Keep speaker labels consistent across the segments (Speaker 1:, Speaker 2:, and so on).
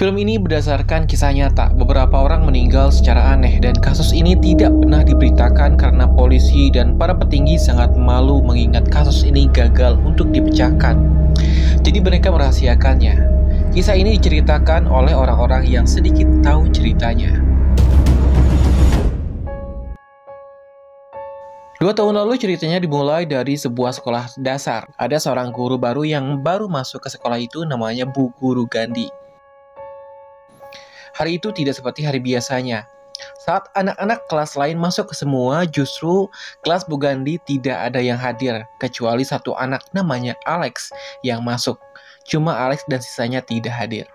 Speaker 1: Film ini berdasarkan kisah nyata. Beberapa orang meninggal secara aneh dan kasus ini tidak pernah diberitakan karena polisi dan para petinggi sangat malu mengingat kasus ini gagal untuk dipecahkan. Jadi mereka merahasiakannya. Kisah ini diceritakan oleh orang-orang yang sedikit tahu ceritanya. 2 tahun lalu ceritanya dimulai dari sebuah sekolah dasar. Ada seorang guru baru yang baru masuk ke sekolah itu, namanya Bu Guru Gandhi. Hari itu tidak seperti hari biasanya. Saat anak-anak kelas lain masuk ke semua, justru kelas Bu Gandhi tidak ada yang hadir, kecuali satu anak namanya Alex yang masuk. Cuma Alex dan sisanya tidak hadir.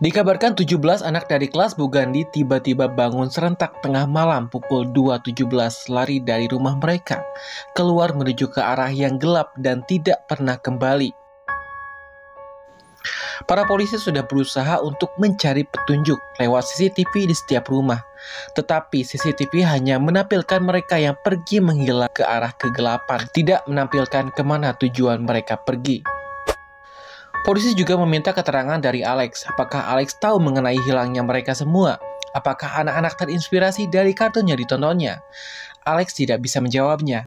Speaker 1: Dikabarkan 17 anak dari kelas Bu Gandhi tiba-tiba bangun serentak tengah malam pukul 2.17 lari dari rumah mereka, keluar menuju ke arah yang gelap dan tidak pernah kembali. Para polisi sudah berusaha untuk mencari petunjuk lewat CCTV di setiap rumah. Tetapi CCTV hanya menampilkan mereka yang pergi menghilang ke arah kegelapan, tidak menampilkan kemana tujuan mereka pergi. Polisi juga meminta keterangan dari Alex. Apakah Alex tahu mengenai hilangnya mereka semua? Apakah anak-anak terinspirasi dari kartun yang ditontonnya? Alex tidak bisa menjawabnya.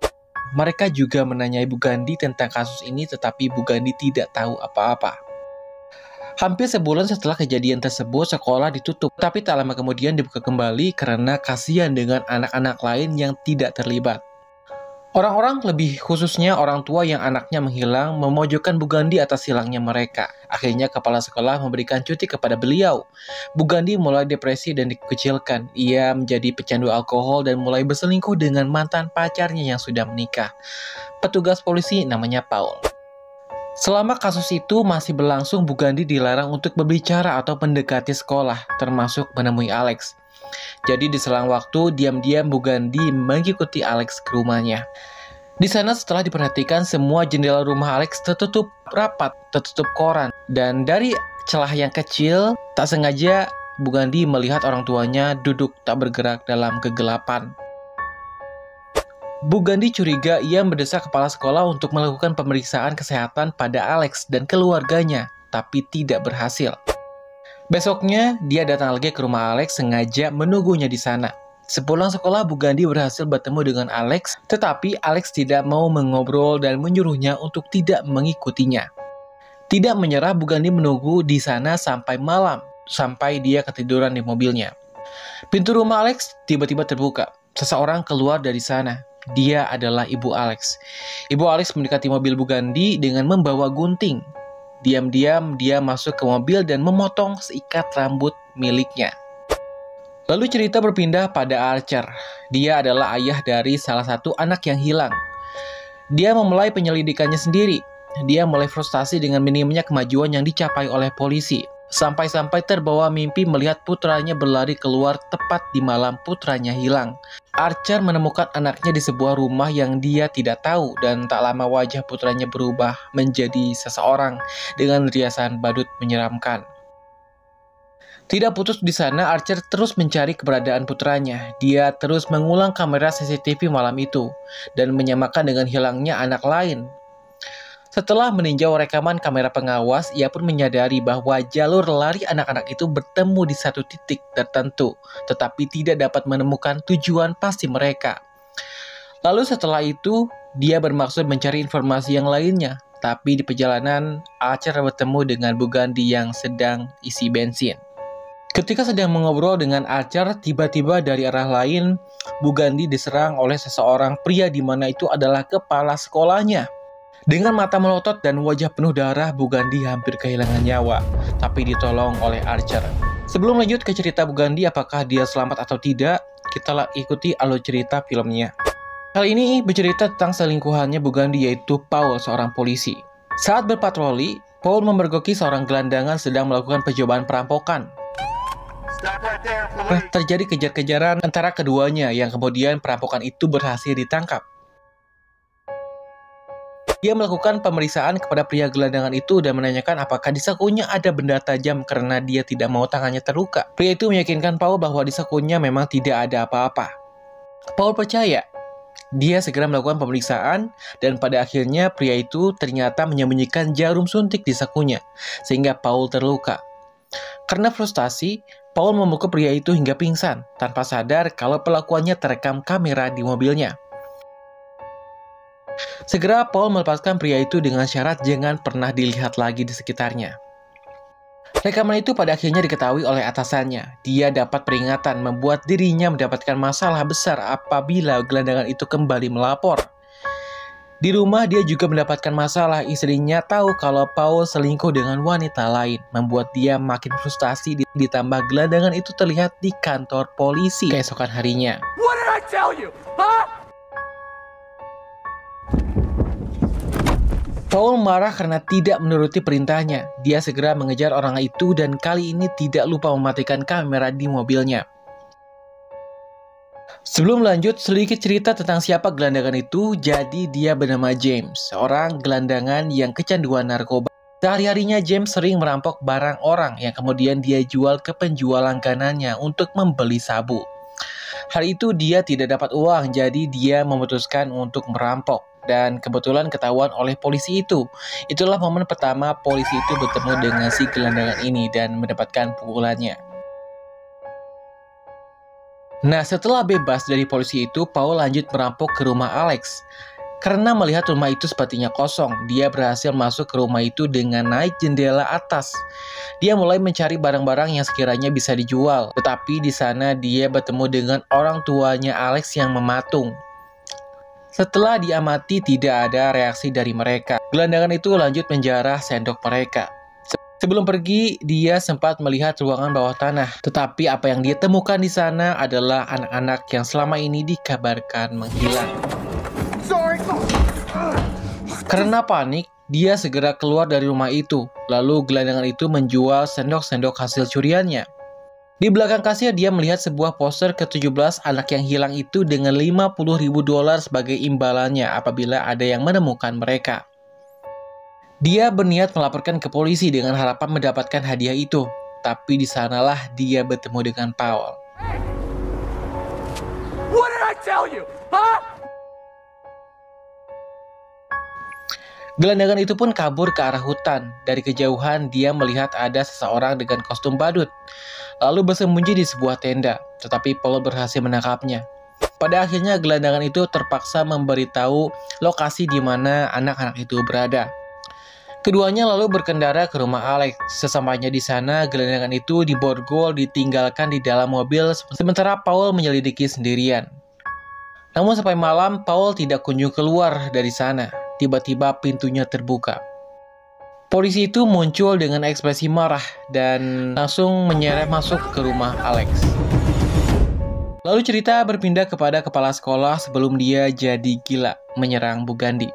Speaker 1: Mereka juga menanyai Bu Gandhi tentang kasus ini, tetapi Bu Gandhi tidak tahu apa-apa. Hampir sebulan setelah kejadian tersebut, sekolah ditutup, tapi tak lama kemudian dibuka kembali karena kasihan dengan anak-anak lain yang tidak terlibat. Orang-orang, lebih khususnya orang tua yang anaknya menghilang, memojokkan Bu Gandhi atas hilangnya mereka. Akhirnya kepala sekolah memberikan cuti kepada beliau. Bu Gandhi mulai depresi dan dikucilkan. Ia menjadi pecandu alkohol dan mulai berselingkuh dengan mantan pacarnya yang sudah menikah. Petugas polisi namanya Paul. Selama kasus itu masih berlangsung, Bu Gandhi dilarang untuk berbicara atau mendekati sekolah, termasuk menemui Alex. Jadi di selang waktu, diam-diam Bu Gandhi mengikuti Alex ke rumahnya. Di sana setelah diperhatikan, semua jendela rumah Alex tertutup rapat, tertutup koran. Dan dari celah yang kecil, tak sengaja Bu Gandhi melihat orang tuanya duduk tak bergerak dalam kegelapan. Bu Gandhi curiga, ia mendesak kepala sekolah untuk melakukan pemeriksaan kesehatan pada Alex dan keluarganya, tapi tidak berhasil. Besoknya, dia datang lagi ke rumah Alex sengaja menunggunya di sana. Sepulang sekolah, Bu Gandhi berhasil bertemu dengan Alex, tetapi Alex tidak mau mengobrol dan menyuruhnya untuk tidak mengikutinya. Tidak menyerah, Bu Gandhi menunggu di sana sampai malam, sampai dia ketiduran di mobilnya. Pintu rumah Alex tiba-tiba terbuka. Seseorang keluar dari sana. Dia adalah ibu Alex. Ibu Alex mendekati mobil Bu Gandhi dengan membawa gunting. Diam-diam dia masuk ke mobil dan memotong seikat rambut miliknya. Lalu cerita berpindah pada Archer. Dia adalah ayah dari salah satu anak yang hilang. Dia memulai penyelidikannya sendiri. Dia mulai frustasi dengan minimnya kemajuan yang dicapai oleh polisi. Sampai-sampai terbawa mimpi melihat putranya berlari keluar tepat di malam putranya hilang. Archer menemukan anaknya di sebuah rumah yang dia tidak tahu, dan tak lama wajah putranya berubah menjadi seseorang dengan riasan badut menyeramkan. Tidak putus di sana, Archer terus mencari keberadaan putranya. Dia terus mengulang kamera CCTV malam itu dan menyamakan dengan hilangnya anak lain. Setelah meninjau rekaman kamera pengawas, ia pun menyadari bahwa jalur lari anak-anak itu bertemu di satu titik tertentu, tetapi tidak dapat menemukan tujuan pasti mereka. Lalu setelah itu, dia bermaksud mencari informasi yang lainnya, tapi di perjalanan, Archer bertemu dengan Bu Gandhi yang sedang isi bensin. Ketika sedang mengobrol dengan Archer, tiba-tiba dari arah lain, Bu Gandhi diserang oleh seseorang pria di mana itu adalah kepala sekolahnya. Dengan mata melotot dan wajah penuh darah, Bu Gandhi hampir kehilangan nyawa, tapi ditolong oleh Archer. Sebelum lanjut ke cerita Bu Gandhi, apakah dia selamat atau tidak, kita ikuti alur cerita filmnya. Kali ini bercerita tentang selingkuhannya Bu Gandhi, yaitu Paul, seorang polisi. Saat berpatroli, Paul memergoki seorang gelandangan sedang melakukan percobaan perampokan. Terjadi kejar-kejaran antara keduanya yang kemudian perampokan itu berhasil ditangkap. Dia melakukan pemeriksaan kepada pria gelandangan itu dan menanyakan apakah di sakunya ada benda tajam karena dia tidak mau tangannya terluka. Pria itu meyakinkan Paul bahwa di sakunya memang tidak ada apa-apa. Paul percaya. Dia segera melakukan pemeriksaan dan pada akhirnya pria itu ternyata menyembunyikan jarum suntik di sakunya sehingga Paul terluka. Karena frustasi, Paul memukul pria itu hingga pingsan, tanpa sadar kalau pelakuannya terekam kamera di mobilnya. Segera Paul melepaskan pria itu dengan syarat jangan pernah dilihat lagi di sekitarnya. Rekaman itu pada akhirnya diketahui oleh atasannya. Dia dapat peringatan membuat dirinya mendapatkan masalah besar apabila gelandangan itu kembali melapor. Di rumah dia juga mendapatkan masalah, istrinya tahu kalau Paul selingkuh dengan wanita lain, membuat dia makin frustasi ditambah gelandangan itu terlihat di kantor polisi keesokan harinya. What did I tell you? Huh? Paul marah karena tidak menuruti perintahnya. Dia segera mengejar orang itu dan kali ini tidak lupa mematikan kamera di mobilnya. Sebelum lanjut, sedikit cerita tentang siapa gelandangan itu. Jadi dia bernama James, seorang gelandangan yang kecanduan narkoba. Sehari-harinya James sering merampok barang orang yang kemudian dia jual ke penjual langganannya untuk membeli sabu. Hari itu dia tidak dapat uang, jadi dia memutuskan untuk merampok. Dan kebetulan ketahuan oleh polisi itu. Itulah momen pertama polisi itu bertemu dengan si gelandangan ini dan mendapatkan pukulannya. Nah, setelah bebas dari polisi itu, Paul lanjut merampok ke rumah Alex. Karena melihat rumah itu sepertinya kosong, dia berhasil masuk ke rumah itu dengan naik jendela atas. Dia mulai mencari barang-barang yang sekiranya bisa dijual. Tetapi di sana dia bertemu dengan orang tuanya Alex yang mematung. Setelah diamati tidak ada reaksi dari mereka, gelandangan itu lanjut menjarah sendok mereka. Sebelum pergi, dia sempat melihat ruangan bawah tanah. Tetapi apa yang dia temukan di sana adalah anak-anak yang selama ini dikabarkan menghilang. Karena panik, dia segera keluar dari rumah itu. Lalu gelandangan itu menjual sendok-sendok hasil curiannya. Di belakang kasir dia melihat sebuah poster ke-17 anak yang hilang itu dengan $50.000 sebagai imbalannya apabila ada yang menemukan mereka. Dia berniat melaporkan ke polisi dengan harapan mendapatkan hadiah itu, tapi di sanalah dia bertemu dengan Paul. What did I tell you? Huh? Gelandangan itu pun kabur ke arah hutan. Dari kejauhan dia melihat ada seseorang dengan kostum badut, lalu bersembunyi di sebuah tenda, tetapi Paul berhasil menangkapnya. Pada akhirnya gelandangan itu terpaksa memberitahu lokasi di mana anak-anak itu berada. Keduanya lalu berkendara ke rumah Alex. Sesampainya di sana, gelandangan itu diborgol ditinggalkan di dalam mobil, sementara Paul menyelidiki sendirian. Namun sampai malam, Paul tidak kunjung keluar dari sana. Tiba-tiba pintunya terbuka. Polisi itu muncul dengan ekspresi marah dan langsung menyeret masuk ke rumah Alex. Lalu cerita berpindah kepada kepala sekolah sebelum dia jadi gila menyerang Bu Gandhi.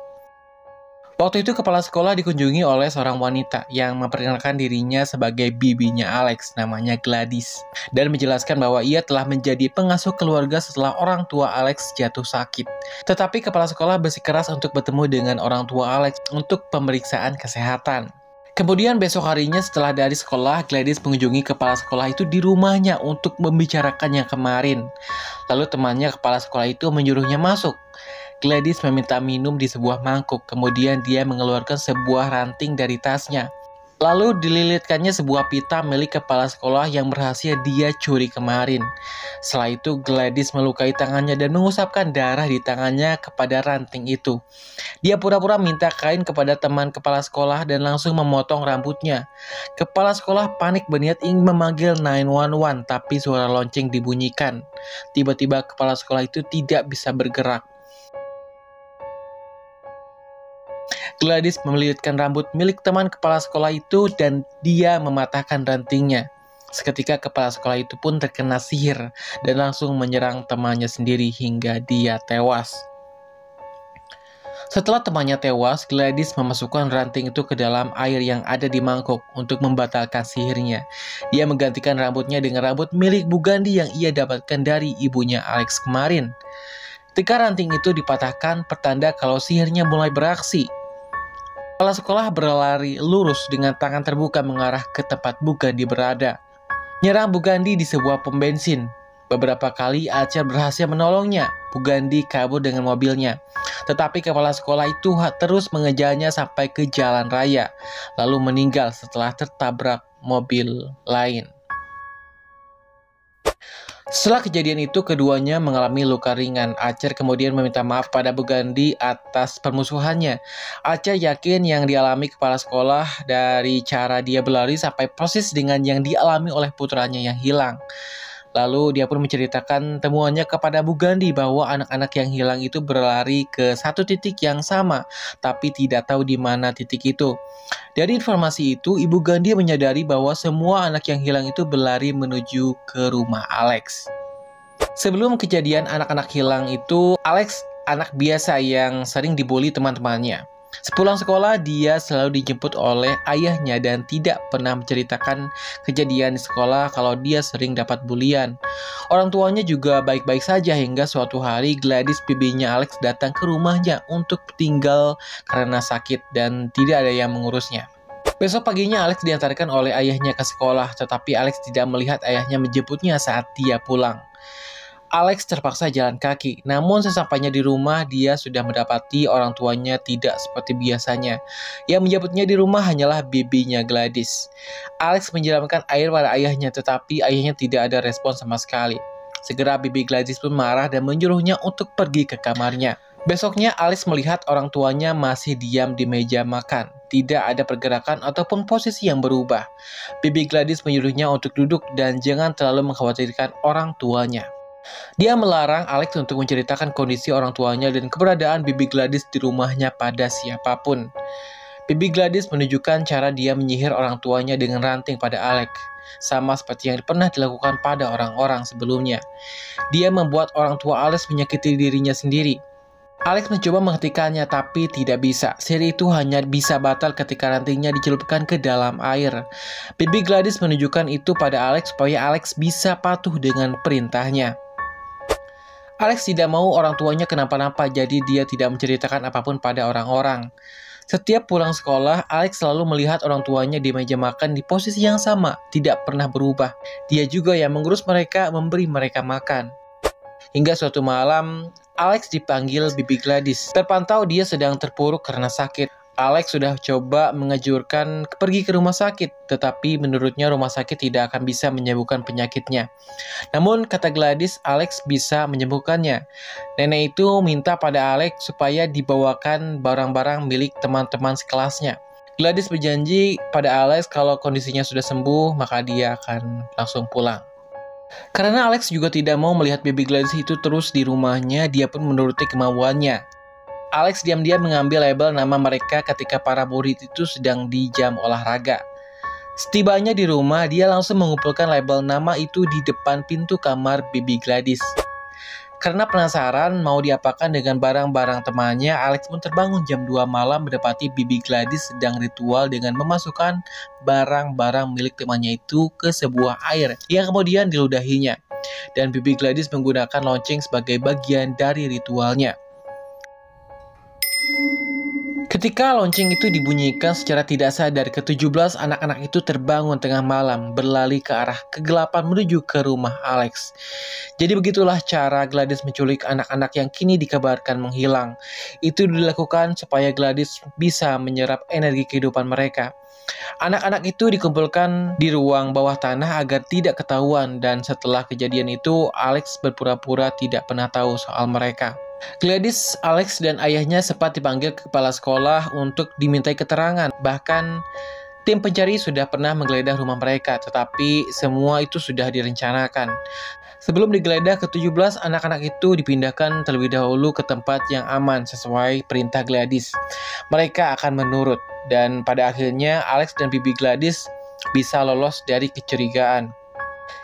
Speaker 1: Waktu itu kepala sekolah dikunjungi oleh seorang wanita yang memperkenalkan dirinya sebagai bibinya Alex, namanya Gladys, dan menjelaskan bahwa ia telah menjadi pengasuh keluarga setelah orang tua Alex jatuh sakit. Tetapi kepala sekolah bersikeras untuk bertemu dengan orang tua Alex untuk pemeriksaan kesehatan. Kemudian besok harinya setelah dari sekolah, Gladys mengunjungi kepala sekolah itu di rumahnya untuk membicarakan yang kemarin. Lalu temannya kepala sekolah itu menyuruhnya masuk. Gladys meminta minum di sebuah mangkuk, kemudian dia mengeluarkan sebuah ranting dari tasnya. Lalu dililitkannya sebuah pita milik kepala sekolah yang berhasil dia curi kemarin. Setelah itu Gladys melukai tangannya dan mengusapkan darah di tangannya kepada ranting itu. Dia pura-pura minta kain kepada teman kepala sekolah dan langsung memotong rambutnya. Kepala sekolah panik berniat ingin memanggil 911, tapi suara lonceng dibunyikan. Tiba-tiba kepala sekolah itu tidak bisa bergerak. Gladys melilitkan rambut milik teman kepala sekolah itu dan dia mematahkan rantingnya. Seketika kepala sekolah itu pun terkena sihir dan langsung menyerang temannya sendiri hingga dia tewas. Setelah temannya tewas, Gladys memasukkan ranting itu ke dalam air yang ada di mangkuk untuk membatalkan sihirnya. Dia menggantikan rambutnya dengan rambut milik Bu Gandhi yang ia dapatkan dari ibunya Alex kemarin. Ketika ranting itu dipatahkan, pertanda kalau sihirnya mulai beraksi. Kepala sekolah berlari lurus dengan tangan terbuka mengarah ke tempat Bu Gandhi berada. Menyerang Bu Gandhi di sebuah pom bensin. Beberapa kali Archer berhasil menolongnya. Bu Gandhi kabur dengan mobilnya. Tetapi kepala sekolah itu terus mengejarnya sampai ke jalan raya. Lalu meninggal setelah tertabrak mobil lain. Setelah kejadian itu, keduanya mengalami luka ringan. Acer kemudian meminta maaf pada Bu Gandhi atas permusuhannya. Acer yakin yang dialami kepala sekolah dari cara dia berlari sampai proses dengan yang dialami oleh putranya yang hilang. Lalu dia pun menceritakan temuannya kepada Bu Gandhi bahwa anak-anak yang hilang itu berlari ke satu titik yang sama, tapi tidak tahu di mana titik itu. Dari informasi itu, Ibu Gandhi menyadari bahwa semua anak yang hilang itu berlari menuju ke rumah Alex. Sebelum kejadian anak-anak hilang itu, Alex anak biasa yang sering dibully teman-temannya. Sepulang sekolah, dia selalu dijemput oleh ayahnya dan tidak pernah menceritakan kejadian di sekolah kalau dia sering dapat bulian. Orang tuanya juga baik-baik saja hingga suatu hari Gladys, bibinya Alex, datang ke rumahnya untuk tinggal karena sakit dan tidak ada yang mengurusnya. Besok paginya Alex diantarkan oleh ayahnya ke sekolah, tetapi Alex tidak melihat ayahnya menjemputnya saat dia pulang. Alex terpaksa jalan kaki, namun sesampainya di rumah dia sudah mendapati orang tuanya tidak seperti biasanya. Yang menjemputnya di rumah hanyalah bibinya Gladys. Alex menyiramkan air pada ayahnya, tetapi ayahnya tidak ada respon sama sekali. Segera bibi Gladys pun marah dan menyuruhnya untuk pergi ke kamarnya. Besoknya Alex melihat orang tuanya masih diam di meja makan. Tidak ada pergerakan ataupun posisi yang berubah. Bibi Gladys menyuruhnya untuk duduk dan jangan terlalu mengkhawatirkan orang tuanya. Dia melarang Alex untuk menceritakan kondisi orang tuanya dan keberadaan bibi Gladys di rumahnya pada siapapun. Bibi Gladys menunjukkan cara dia menyihir orang tuanya dengan ranting pada Alex, sama seperti yang pernah dilakukan pada orang-orang sebelumnya. Dia membuat orang tua Alex menyakiti dirinya sendiri. Alex mencoba menghentikannya tapi tidak bisa. Sihir itu hanya bisa batal ketika rantingnya dicelupkan ke dalam air. Bibi Gladys menunjukkan itu pada Alex supaya Alex bisa patuh dengan perintahnya. Alex tidak mau orang tuanya kenapa-napa, jadi dia tidak menceritakan apapun pada orang-orang. Setiap pulang sekolah, Alex selalu melihat orang tuanya di meja makan di posisi yang sama, tidak pernah berubah. Dia juga yang mengurus mereka, memberi mereka makan. Hingga suatu malam, Alex dipanggil bibi Gladys. Terpantau dia sedang terpuruk karena sakit. Alex sudah coba mengajurkan pergi ke rumah sakit, tetapi menurutnya rumah sakit tidak akan bisa menyembuhkan penyakitnya. Namun kata Gladys, Alex bisa menyembuhkannya. Nenek itu minta pada Alex supaya dibawakan barang-barang milik teman-teman sekelasnya. Gladys berjanji pada Alex kalau kondisinya sudah sembuh, maka dia akan langsung pulang. Karena Alex juga tidak mau melihat baby Gladys itu terus di rumahnya, dia pun menuruti kemauannya. Alex diam-diam mengambil label nama mereka ketika para murid itu sedang di jam olahraga. Setibanya di rumah, dia langsung mengumpulkan label nama itu di depan pintu kamar bibi Gladys. Karena penasaran mau diapakan dengan barang-barang temannya, Alex pun terbangun jam 2 malam mendapati bibi Gladys sedang ritual dengan memasukkan barang-barang milik temannya itu ke sebuah air yang kemudian diludahinya. Dan bibi Gladys menggunakan lonceng sebagai bagian dari ritualnya. Ketika lonceng itu dibunyikan secara tidak sadar, ke-17 anak-anak itu terbangun tengah malam, berlari ke arah kegelapan menuju ke rumah Alex. Jadi begitulah cara Gladys menculik anak-anak yang kini dikabarkan menghilang. Itu dilakukan supaya Gladys bisa menyerap energi kehidupan mereka. Anak-anak itu dikumpulkan di ruang bawah tanah agar tidak ketahuan, dan setelah kejadian itu, Alex berpura-pura tidak pernah tahu soal mereka. Gladys, Alex, dan ayahnya sempat dipanggil ke kepala sekolah untuk dimintai keterangan. Bahkan tim pencari sudah pernah menggeledah rumah mereka, tetapi semua itu sudah direncanakan. Sebelum digeledah, ke-17 anak-anak itu dipindahkan terlebih dahulu ke tempat yang aman sesuai perintah Gladys. Mereka akan menurut, dan pada akhirnya Alex dan bibi Gladys bisa lolos dari kecurigaan.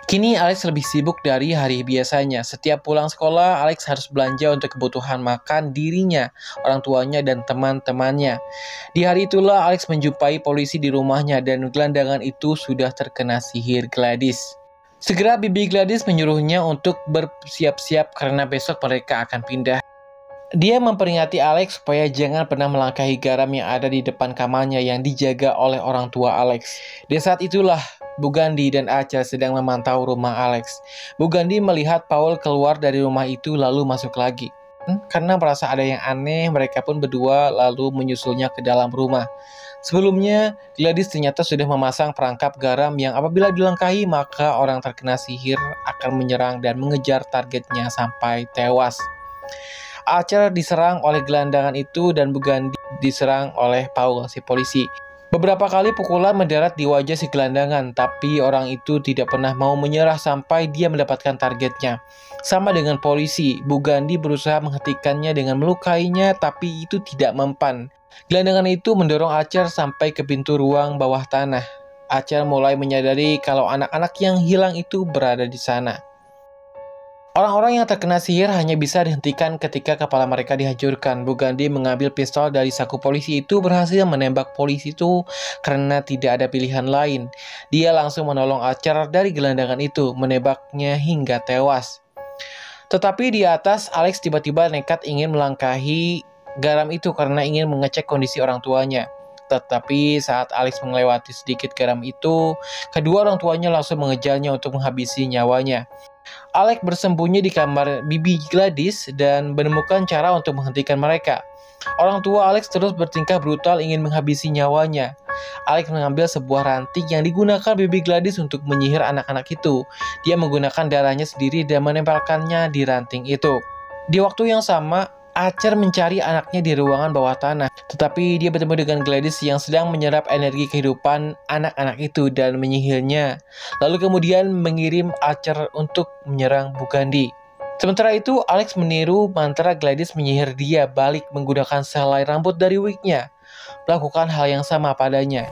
Speaker 1: Kini Alex lebih sibuk dari hari biasanya. Setiap pulang sekolah, Alex harus belanja untuk kebutuhan makan dirinya, orang tuanya, dan teman-temannya. Di hari itulah Alex menjumpai polisi di rumahnya dan gelandangan itu sudah terkena sihir Gladys. Segera bibi Gladys menyuruhnya untuk bersiap-siap karena besok mereka akan pindah. Dia memperingati Alex supaya jangan pernah melangkahi garam yang ada di depan kamarnya yang dijaga oleh orang tua Alex. Di saat itulah Bu Gandhi dan Acha sedang memantau rumah Alex. Bu Gandhi melihat Paul keluar dari rumah itu lalu masuk lagi. Karena merasa ada yang aneh, mereka pun berdua lalu menyusulnya ke dalam rumah. Sebelumnya, Gladys ternyata sudah memasang perangkap garam yang apabila dilangkahi maka orang terkena sihir akan menyerang dan mengejar targetnya sampai tewas. Archer diserang oleh gelandangan itu dan Bugandi diserang oleh Paul, si polisi. Beberapa kali pukulan mendarat di wajah si gelandangan, tapi orang itu tidak pernah mau menyerah sampai dia mendapatkan targetnya. Sama dengan polisi, Bugandi berusaha menghentikannya dengan melukainya, tapi itu tidak mempan. Gelandangan itu mendorong Archer sampai ke pintu ruang bawah tanah. Archer mulai menyadari kalau anak-anak yang hilang itu berada di sana. Orang-orang yang terkena sihir hanya bisa dihentikan ketika kepala mereka dihancurkan. Bugandi mengambil pistol dari saku polisi itu, berhasil menembak polisi itu karena tidak ada pilihan lain. Dia langsung menolong Archer dari gelandangan itu, menembaknya hingga tewas. Tetapi di atas, Alex tiba-tiba nekat ingin melangkahi garam itu karena ingin mengecek kondisi orang tuanya. Tetapi saat Alex melewati sedikit garam itu, kedua orang tuanya langsung mengejarnya untuk menghabisi nyawanya. Alex bersembunyi di kamar bibi Gladys dan menemukan cara untuk menghentikan mereka. Orang tua Alex terus bertingkah brutal ingin menghabisi nyawanya. Alex mengambil sebuah ranting yang digunakan bibi Gladys untuk menyihir anak-anak itu. Dia menggunakan darahnya sendiri dan menempelkannya di ranting itu. Di waktu yang sama, Archer mencari anaknya di ruangan bawah tanah. Tetapi dia bertemu dengan Gladys yang sedang menyerap energi kehidupan anak-anak itu dan menyihirnya. Lalu kemudian mengirim Archer untuk menyerang Bugandi. Sementara itu, Alex meniru mantra Gladys menyihir dia balik menggunakan sehelai rambut dari wignya. Melakukan hal yang sama padanya.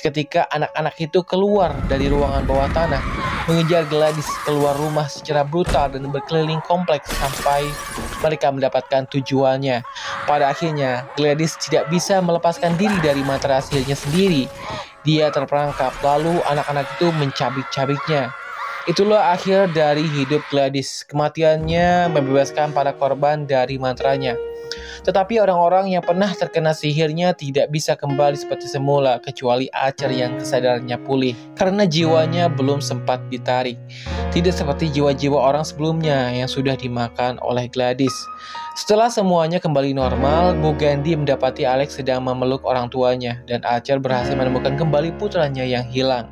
Speaker 1: Seketika anak-anak itu keluar dari ruangan bawah tanah, mengejar Gladys keluar rumah secara brutal dan berkeliling kompleks sampai mereka mendapatkan tujuannya. Pada akhirnya, Gladys tidak bisa melepaskan diri dari mantra sihirnya sendiri. Dia terperangkap, lalu anak-anak itu mencabik-cabiknya. Itulah akhir dari hidup Gladys. Kematiannya membebaskan para korban dari mantranya. Tetapi orang-orang yang pernah terkena sihirnya tidak bisa kembali seperti semula kecuali Archer yang kesadarannya pulih karena jiwanya belum sempat ditarik. Tidak seperti jiwa-jiwa orang sebelumnya yang sudah dimakan oleh Gladys. Setelah semuanya kembali normal, Bugandi mendapati Alex sedang memeluk orang tuanya dan Archer berhasil menemukan kembali putranya yang hilang.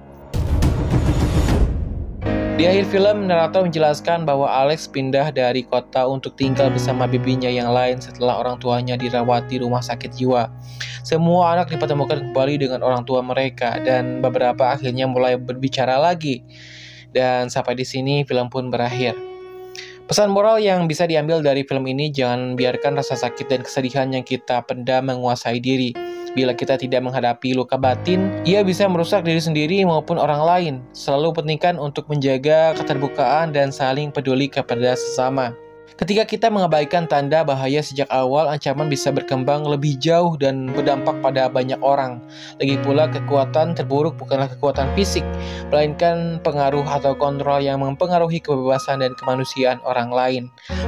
Speaker 1: Di akhir film, narator menjelaskan bahwa Alex pindah dari kota untuk tinggal bersama bibinya yang lain setelah orang tuanya dirawat di rumah sakit jiwa. Semua anak dipertemukan kembali dengan orang tua mereka dan beberapa akhirnya mulai berbicara lagi. Dan sampai di sini film pun berakhir. Pesan moral yang bisa diambil dari film ini, jangan biarkan rasa sakit dan kesedihan yang kita pendam menguasai diri. Bila kita tidak menghadapi luka batin, ia bisa merusak diri sendiri maupun orang lain. Selalu pentingkan untuk menjaga keterbukaan dan saling peduli kepada sesama. Ketika kita mengabaikan tanda bahaya sejak awal, ancaman bisa berkembang lebih jauh dan berdampak pada banyak orang. Lagi pula, kekuatan terburuk bukanlah kekuatan fisik, melainkan pengaruh atau kontrol yang mempengaruhi kebebasan dan kemanusiaan orang lain.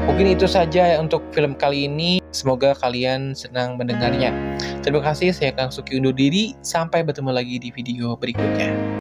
Speaker 1: Mungkin itu saja untuk film kali ini. Semoga kalian senang mendengarnya. Terima kasih, saya Kang Suki undur diri. Sampai bertemu lagi di video berikutnya.